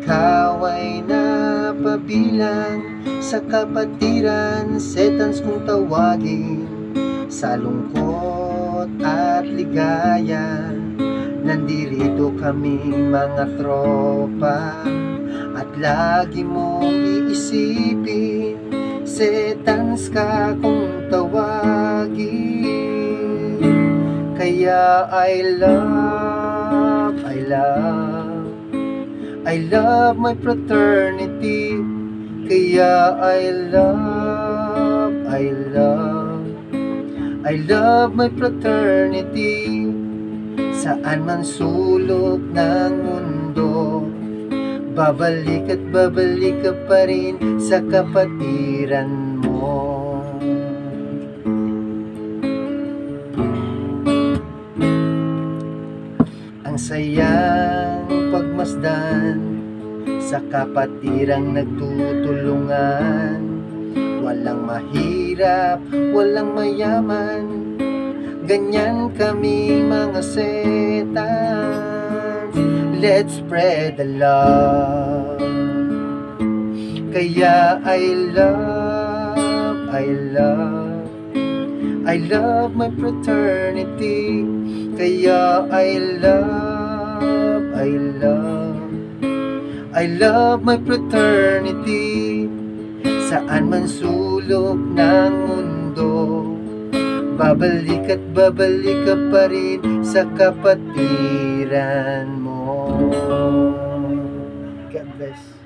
ikaw ay napabilang sa kapatiran, setans kung tawagin sa lungkot at ligaya. Nandirito kaming mga tropa at lagi mong iisipin, setans ka kung tawagin. Kaya I love my fraternity. Kaya I love my fraternity. Saan man sulok ng mundo, babalik at babalik ka pa rin sa kapatiran mo. Ang sayang pagmasdan sa kapatirang nagtutulungan. Walang mahirap, walang mayaman, ganyan kami mga setans. Let's spread the love. Kaya I love my fraternity. Kaya I love my fraternity. Saan man sulok ng mundo, babalik at babalik ka pa rin sa kapatiran mo. God bless.